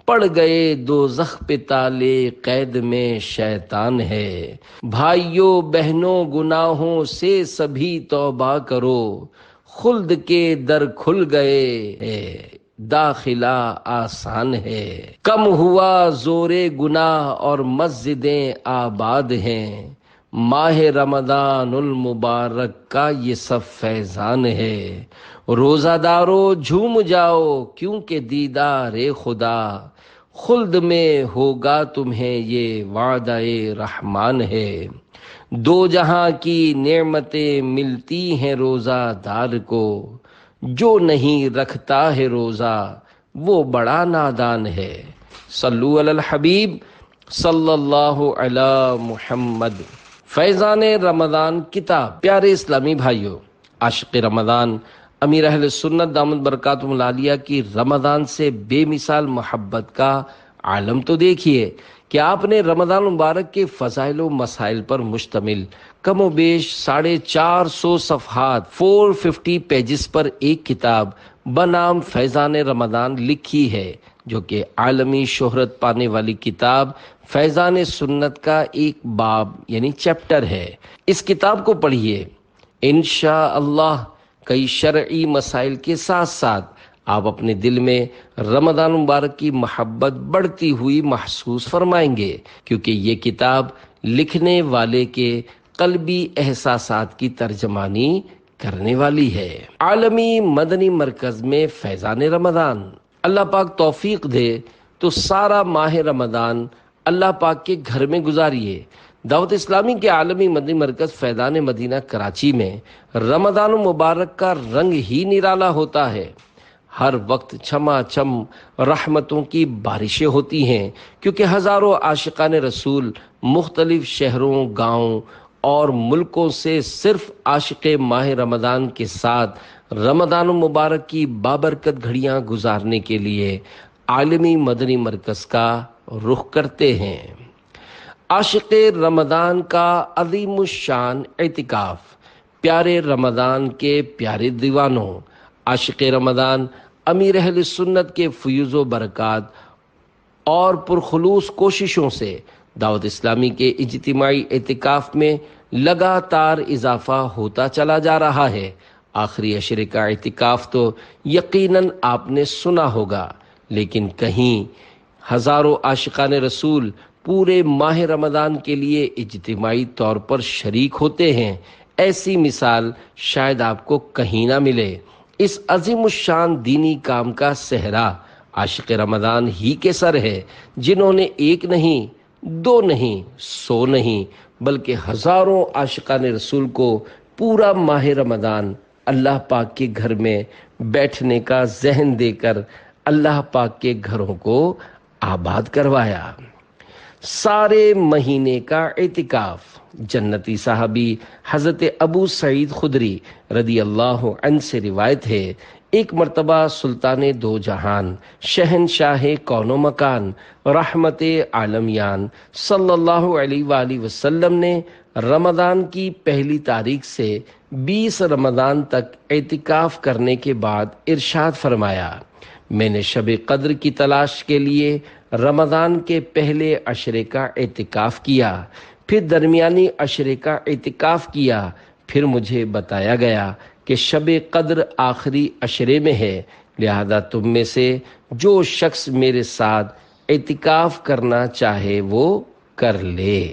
پڑ گئے دوزخ پہ تالے قید میں شیطان ہے۔ بھائیوں بہنوں گناہوں سے سبھی توبہ کرو، خلد کے در کھل گئے داخلہ آسان ہے۔ کم ہوا زور گناہ اور مسجدیں آباد ہیں، ماہ رمضان المبارک کا یہ سب فیضان ہے۔ روزہ دارو جھوم جاؤ کیونکہ دیدار خدا، خلد میں ہوگا تمہیں یہ وعدہ رحمان ہے۔ دو جہاں کی نعمتیں ملتی ہیں روزہ دار کو، جو نہیں رکھتا ہے روزہ وہ بڑا نادان ہے۔ صلو علی الحبیب صلی اللہ علی محمد۔ فیضان رمضان کتاب۔ پیارے اسلامی بھائیوں، عاشق رمضان امیر اہل سنت دامت برکاتہ العالیہ کی رمضان سے بے مثال محبت کا عالم تو دیکھیے کہ آپ نے رمضان مبارک کے فضائل و مسائل پر مشتمل کم و بیش 450 صفحات 450 پیجز پر ایک کتاب بنام فیضان رمضان لکھی ہے، جو کہ عالمی شہرت پانے والی کتاب فیضان سنت کا ایک باب یعنی چیپٹر ہے۔ اس کتاب کو پڑھیے، انشاءاللہ کئی شرعی مسائل کے ساتھ ساتھ آپ اپنے دل میں رمضان مبارک کی محبت بڑھتی ہوئی محسوس فرمائیں گے، کیونکہ یہ کتاب لکھنے والے کے قلبی احساسات کی ترجمانی کرنے والی ہے۔ عالمی مدنی مرکز میں فیضان رمضان۔ اللہ پاک توفیق دے تو سارا ماہ رمضان اللہ پاک کے گھر میں گزاریے۔ دعوت اسلامی کے عالمی مدنی مرکز فیضان مدینہ کراچی میں رمضان مبارک کا رنگ ہی نرالا ہوتا ہے۔ ہر وقت چھما چھم رحمتوں کی بارشیں ہوتی ہیں، کیونکہ ہزاروں عاشقان رسول مختلف شہروں، گاؤں اور ملکوں سے صرف عاشق ماہ رمضان کے ساتھ رمضان مبارک کی بابرکت گھڑیاں گزارنے کے لیے عالمی مدنی مرکز کا رخ کرتے ہیں۔ عاشق رمضان کا عظیم الشان اعتکاف۔ پیارے رمضان کے پیارے دیوانوں، عاشق رمضان امیر اہل سنت کے فیوز و برکات اور پرخلوص کوششوں سے دعوت اسلامی کے اجتماعی اعتکاف میں لگاتار اضافہ ہوتا چلا جا رہا ہے۔ آخری عشرے کا اعتکاف تو یقیناً آپ نے سنا ہوگا، لیکن کہیں ہزاروں عاشقان رسول پورے ماہ رمضان کے لیے اجتماعی طور پر شریک ہوتے ہیں، ایسی مثال شاید آپ کو کہیں نہ ملے۔ اس عظیم الشان دینی کام کا صحرا عاشق رمضان ہی کے سر ہے، جنہوں نے ایک نہیں، دو نہیں، 100 نہیں، بلکہ ہزاروں عاشقان رسول کو پورا ماہ رمضان اللہ پاک کے گھر میں بیٹھنے کا ذہن دے کر اللہ پاک کے گھروں کو آباد کروایا۔ سارے مہینے کا اعتکاف۔ جنتی صحابی حضرت ابو سعید خدری رضی اللہ عنہ سے روایت ہے، ایک مرتبہ سلطان دو جہان، شہنشاہ کون و مکان، رحمت عالمیان صلی اللہ علیہ وآلہ وسلم نے رمضان کی پہلی تاریخ سے 20 رمضان تک اعتکاف کرنے کے بعد ارشاد فرمایا، میں نے شب قدر کی تلاش کے لیے رمضان کے پہلے عشرے کا اعتکاف کیا، پھر درمیانی عشرے کا اعتکاف کیا، پھر مجھے بتایا گیا کہ شب قدر آخری عشرے میں ہے، لہذا تم میں سے جو شخص میرے ساتھ اعتکاف کرنا چاہے وہ کر لے۔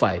5,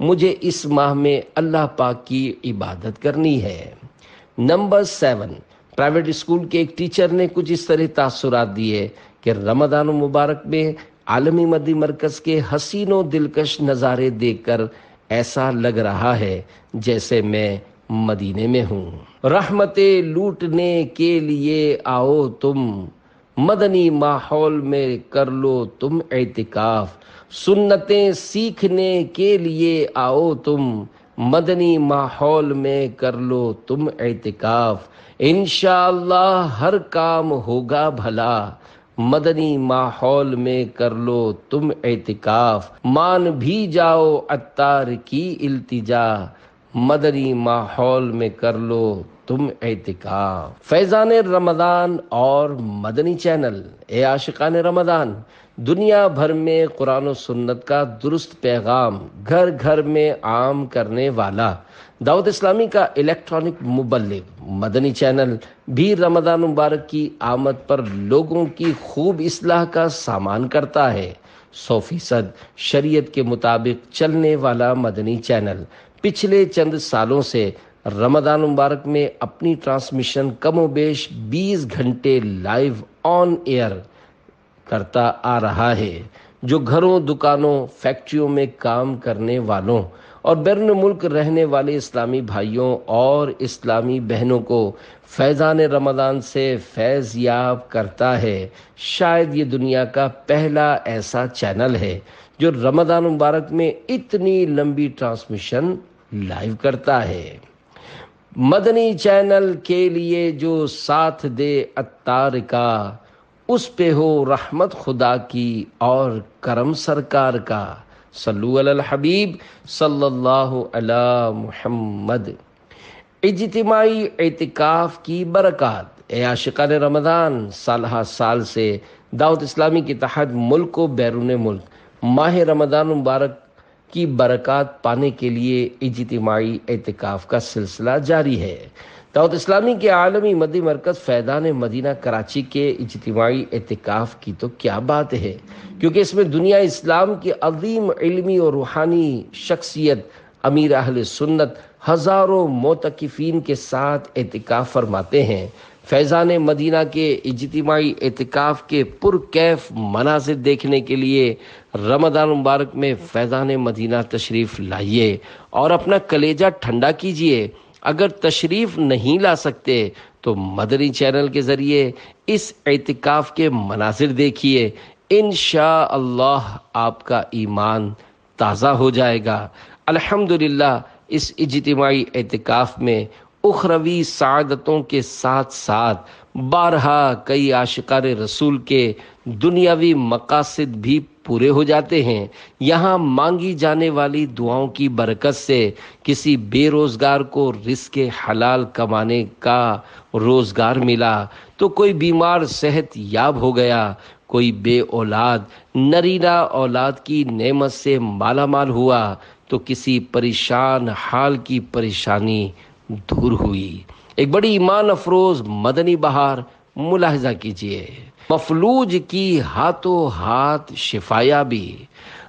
مجھے اس ماہ میں اللہ پاک کی عبادت کرنی ہے۔ نمبر 7، پرائیویٹ اسکول کے ایک ٹیچر نے کچھ اس طرح تاثرات دیے کہ رمضان مبارک میں عالمی مدی مرکز کے حسین و دلکش نظارے دیکھ کر ایسا لگ رہا ہے جیسے میں مدینے میں ہوں۔ رحمتیں لوٹنے کے لیے آؤ تم، مدنی ماحول میں کر لو تم اعتکاف، سنتیں سیکھنے کے لیے آؤ تم، مدنی ماحول میں کر لو تم اعتکاف، انشاءاللہ ہر کام ہوگا بھلا، مدنی ماحول میں کر لو تم اعتکاف، مان بھی جاؤ عطار کی التجا، مدنی ماحول میں کر لو تم اعتکاف۔ فیضان رمضان اور مدنی چینل۔ اے عاشقان رمضان، دنیا بھر میں قرآن و سنت کا درست پیغام گھر گھر میں عام کرنے والا دعوت اسلامی کا الیکٹرانک مبلغ مدنی چینل بھی رمضان مبارک کی آمد پر لوگوں کی خوب اصلاح کا سامان کرتا ہے۔ 100% شریعت کے مطابق چلنے والا مدنی چینل پچھلے چند سالوں سے رمضان مبارک میں اپنی ٹرانسمیشن کم و بیش 20 گھنٹے لائیو آن ایئر کرتا آ رہا ہے، جو گھروں، دکانوں، فیکٹریوں میں کام کرنے والوں اور بیرون ملک رہنے والے اسلامی بھائیوں اور اسلامی بہنوں کو فیضان رمضان سے فیض یاب کرتا ہے۔ شاید یہ دنیا کا پہلا ایسا چینل ہے جو رمضان مبارک میں اتنی لمبی ٹرانسمیشن لائیو کرتا ہے۔ مدنی چینل کے لیے جو ساتھ دے عطار کا، اس پہ ہو رحمت خدا کی اور کرم سرکار کا۔ صلو علی الحبیب صلی اللہ علی محمد۔ اجتماعی اعتکاف کی برکات۔ اے عاشقان رمضان، سالہ سال سے دعوت اسلامی کے تحت ملک و بیرون ملک ماہ رمضان مبارک کی برکات پانے کے لیے اجتماعی اعتکاف کا سلسلہ جاری ہے۔ دعوت اسلامی کے عالمی مدی مرکز فیضان مدینہ کراچی کے اجتماعی اعتکاف کی تو کیا بات ہے، کیونکہ اس میں دنیا اسلام کی عظیم علمی اور روحانی شخصیت امیر اہل سنت ہزاروں معتکفین کے ساتھ اعتکاف فرماتے ہیں۔ فیضان مدینہ کے اجتماعی اعتکاف کے پرکیف مناظر دیکھنے کے لیے رمضان مبارک میں فیضان مدینہ تشریف لائیے اور اپنا کلیجہ ٹھنڈا کیجیے۔ اگر تشریف نہیں لا سکتے تو مدنی چینل کے ذریعے اس اعتکاف کے مناظر دیکھیے، انشاءاللہ آپ کا ایمان تازہ ہو جائے گا۔ الحمدللہ اس اجتماعی اعتکاف میں اخروی سعادتوں کے ساتھ ساتھ بارہا کئی عاشقان رسول کے دنیاوی مقاصد بھی پورے ہو جاتے ہیں۔ یہاں مانگی جانے والی دعاؤں کی برکت سے کسی بے روزگار کو رزق حلال کمانے کا روزگار ملا، تو کوئی بیمار صحت یاب ہو گیا، کوئی بے اولاد نرینہ اولاد کی نعمت سے مالا مال ہوا، تو کسی پریشان حال کی پریشانی دور ہوئی۔ ایک بڑی ایمان افروز مدنی بہار ملاحظہ کیجیے۔ مفلوج کی ہاتھوں ہاتھ شفایابی۔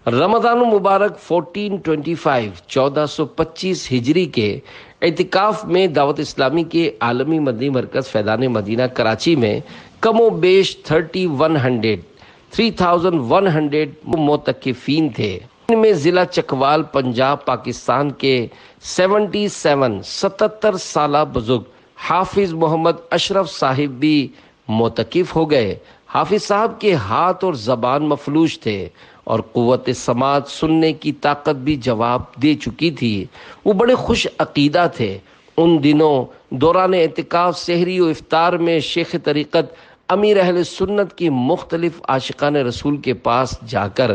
رمضان مبارک 1425 ہجری کے اعتکاف میں دعوت اسلامی کے عالمی مدنی مرکز فیضان مدینہ کراچی میں کم و بیش 3100 معتکفین تھے۔ ان میں ضلع چکوال پنجاب پاکستان کے 77 سالہ بزرگ حافظ محمد اشرف صاحب بھی معتکف ہو گئے۔ حافظ صاحب کے ہاتھ اور زبان مفلوج تھے اور قوت سماعت سننے کی طاقت بھی جواب دے چکی تھی۔ وہ بڑے خوش عقیدہ تھے۔ ان دنوں دوران اعتکاف سحری و افطار میں شیخ طریقت امیر اہل سنت کی مختلف عاشقان رسول کے پاس جا کر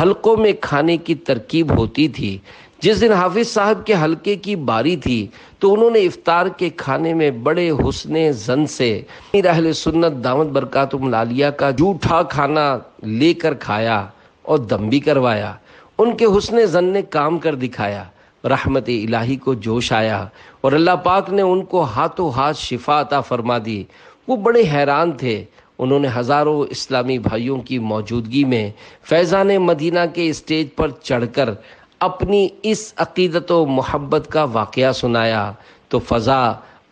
حلقوں میں کھانے کی ترکیب ہوتی تھی۔ جس دن حافظ صاحب کے حلقے کی باری تھی تو انہوں نے افطار کے کھانے میں بڑے حسن ظن سے امیر اہل سنت دامت برکاتہم العالیہ کا جھوٹا کھانا لے کر کھایا اور دم بھی کروایا۔ ان کے حسن ظن نے کام کر دکھایا، رحمت الہی کو جوش آیا اور اللہ پاک نے ان کو ہاتھوں ہاتھ شفا عطا فرما دی۔ وہ بڑے حیران تھے۔ انہوں نے ہزاروں اسلامی بھائیوں کی موجودگی میں فیضان مدینہ کے اسٹیج پر چڑھ کر اپنی اس عقیدت و محبت کا واقعہ سنایا تو فضا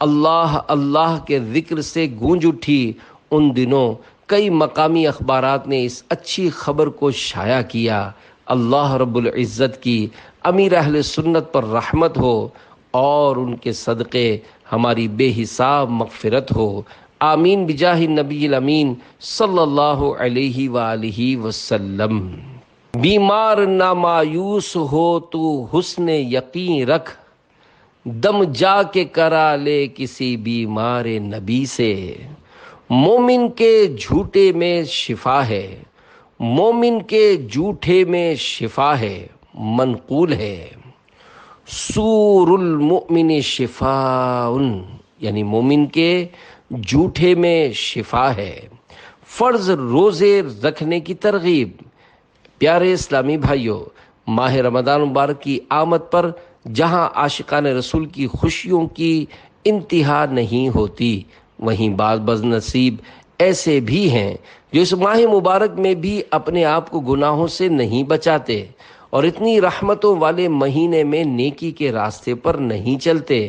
اللہ اللہ کے ذکر سے گونج اٹھی۔ ان دنوں کئی مقامی اخبارات نے اس اچھی خبر کو شائع کیا۔ اللہ رب العزت کی امیر اہل سنت پر رحمت ہو اور ان کے صدقے ہماری بے حساب مغفرت ہو، آمین بجاہ النبی الامین صلی اللہ علیہ وآلہ وسلم۔ بیمار نہ مایوس ہو تو حسن یقین رکھ، دم جا کے کرا لے کسی بیمار نبی سے۔ مومن کے جھوٹے میں شفا ہے، مومن کے جھوٹے میں شفا ہے، منقول ہے۔ سور المؤمن شفاء، یعنی مومن کے جھوٹے میں شفا ہے۔ فرض روزے رکھنے کی ترغیب۔ پیارے اسلامی بھائیوں، ماہ رمضان مبارک کی آمد پر جہاں عاشقان رسول کی خوشیوں کی انتہا نہیں ہوتی، وہیں بعض بدنصیب ایسے بھی ہیں جو اس ماہ مبارک میں بھی اپنے آپ کو گناہوں سے نہیں بچاتے اور اتنی رحمتوں والے مہینے میں نیکی کے راستے پر نہیں چلتے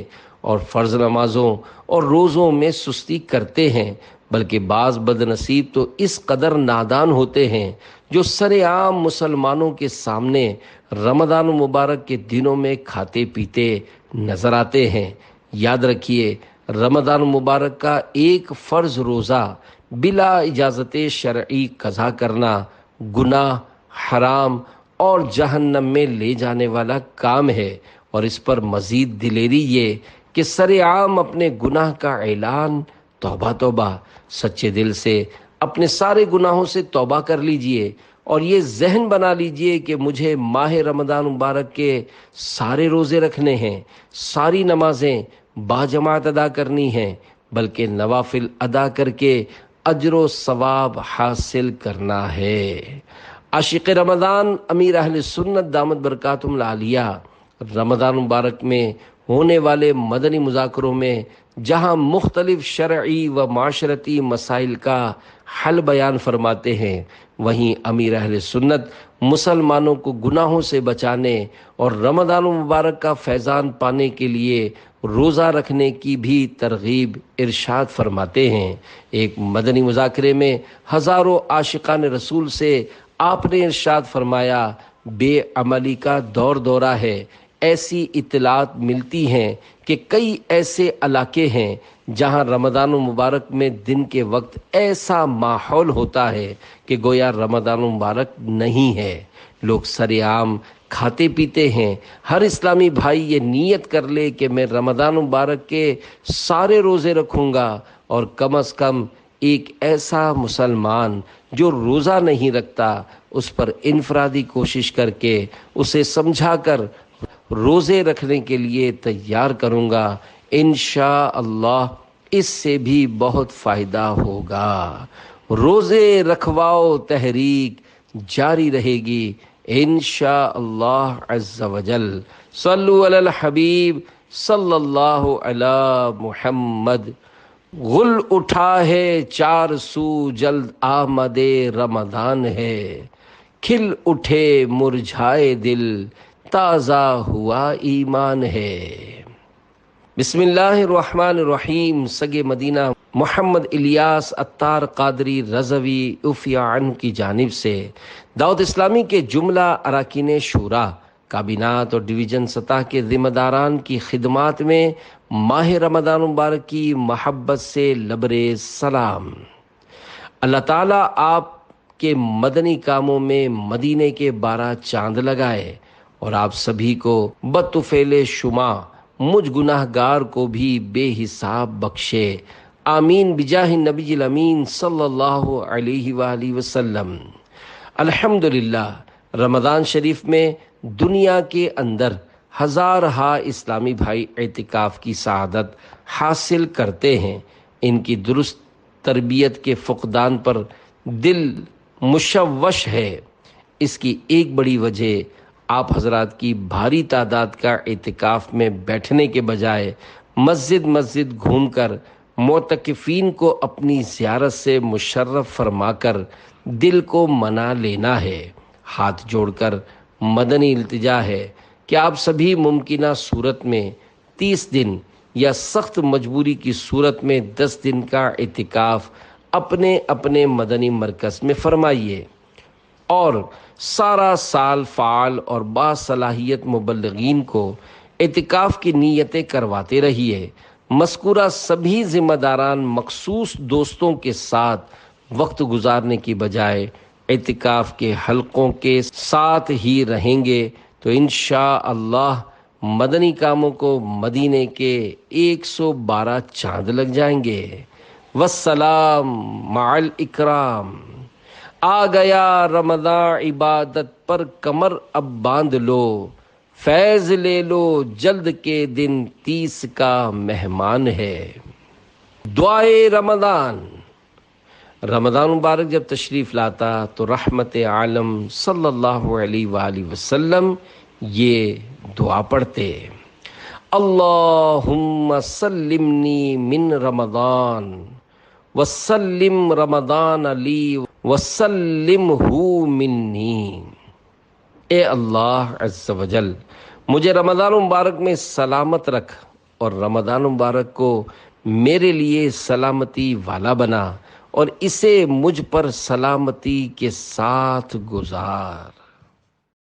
اور فرض نمازوں اور روزوں میں سستی کرتے ہیں، بلکہ بعض بدنصیب تو اس قدر نادان ہوتے ہیں جو سر عام مسلمانوں کے سامنے رمضان مبارک کے دنوں میں کھاتے پیتے نظر آتے ہیں۔ یاد رکھیے، رمضان مبارک کا ایک فرض روزہ بلا اجازت شرعی قضا کرنا گناہ، حرام اور جہنم میں لے جانے والا کام ہے، اور اس پر مزید دلیری یہ کہ سر عام اپنے گناہ کا اعلان، توبہ توبہ، سچے دل سے اپنے سارے گناہوں سے توبہ کر لیجئے اور یہ ذہن بنا لیجئے کہ مجھے ماہ رمضان مبارک کے سارے روزے رکھنے ہیں، ساری نمازیں باجماعت ادا کرنی ہیں، بلکہ نوافل ادا کر کے اجر و ثواب حاصل کرنا ہے۔ عاشق رمضان امیر اہل سنت دامت برکاتہم العالیہ رمضان مبارک میں ہونے والے مدنی مذاکروں میں جہاں مختلف شرعی و معاشرتی مسائل کا حل بیان فرماتے ہیں، وہیں امیر اہل سنت مسلمانوں کو گناہوں سے بچانے اور رمضان مبارک کا فیضان پانے کے لیے روزہ رکھنے کی بھی ترغیب ارشاد فرماتے ہیں۔ ایک مدنی مذاکرے میں ہزاروں عاشقان رسول سے آپ نے ارشاد فرمایا، بے عملی کا دور دورہ ہے۔ ایسی اطلاعات ملتی ہیں کہ کئی ایسے علاقے ہیں جہاں رمضان مبارک میں دن کے وقت ایسا ماحول ہوتا ہے کہ گویا رمضان مبارک نہیں ہے، لوگ سر عام کھاتے پیتے ہیں۔ ہر اسلامی بھائی یہ نیت کر لے کہ میں رمضان مبارک کے سارے روزے رکھوں گا، اور کم از کم ایک ایسا مسلمان جو روزہ نہیں رکھتا اس پر انفرادی کوشش کر کے اسے سمجھا کر روزے رکھنے کے لیے تیار کروں گا۔ انشاءاللہ اس سے بھی بہت فائدہ ہوگا۔ روزے رکھواؤ تحریک جاری رہے گی انشاءاللہ عز وجل۔ صلو علی الحبیب صلی اللہ علی محمد۔ غل اٹھا ہے چار سو جلد آمد رمضان ہے، کھل اٹھے مرجھائے دل تازہ ہوا ایمان ہے۔ بسم اللہ الرحمن الرحیم۔ سگے مدینہ محمد الیاس عطار قادری رضوی عفیہ عنہ کی جانب سے دعوت اسلامی کے جملہ اراکین شورا، کابینات اور ڈویژن سطح کے ذمہ داران کی خدمات میں ماہ رمضان مبارک کی محبت سے لبریز سلام۔ اللہ تعالیٰ آپ کے مدنی کاموں میں مدینے کے 12 چاند لگائے اور آپ سبھی کو بطفیل شما مجھ گناہ گار کو بھی بے حساب بخشے، آمین بجاہ النبی الامین صلی اللہ علیہ وآلہ وسلم۔ الحمدللہ، رمضان شریف میں دنیا کے اندر ہزارہا اسلامی بھائی اعتکاف کی سعادت حاصل کرتے ہیں۔ ان کی درست تربیت کے فقدان پر دل مشوش ہے۔ اس کی ایک بڑی وجہ آپ حضرات کی بھاری تعداد کا اعتکاف میں بیٹھنے کے بجائے مسجد مسجد گھوم کر معتکفین کو اپنی زیارت سے مشرف فرما کر دل کو منا لینا ہے۔ ہاتھ جوڑ کر مدنی التجا ہے کہ آپ سبھی ممکنہ صورت میں 30 دن یا سخت مجبوری کی صورت میں 10 دن کا اعتکاف اپنے اپنے مدنی مرکز میں فرمائیے، اور سارا سال فعال اور باصلاحیت مبلغین کو اعتکاف کی نیتیں کرواتے رہیے۔ مذکورہ سبھی ذمہ داران مخصوص دوستوں کے ساتھ وقت گزارنے کی بجائے اعتکاف کے حلقوں کے ساتھ ہی رہیں گے تو انشاءاللہ مدنی کاموں کو مدینے کے 112 چاند لگ جائیں گے۔ والسلام مع الاکرام۔ آ گیا رمضان، عبادت پر کمر اب باندھ لو، فیض لے لو جلد کے دن 30 کا مہمان ہے۔ دعائے رمضان۔ رمضان مبارک جب تشریف لاتا تو رحمت عالم صلی اللہ علیہ وآلہ وسلم یہ دعا پڑھتے: اللہم سلمنی من رمضان وسلم رمضان لی وسلمہ منی۔ اے اللہ عز و جل، مجھے رمضان مبارک میں سلامت رکھ اور رمضان مبارک کو میرے لیے سلامتی والا بنا اور اسے مجھ پر سلامتی کے ساتھ گزار۔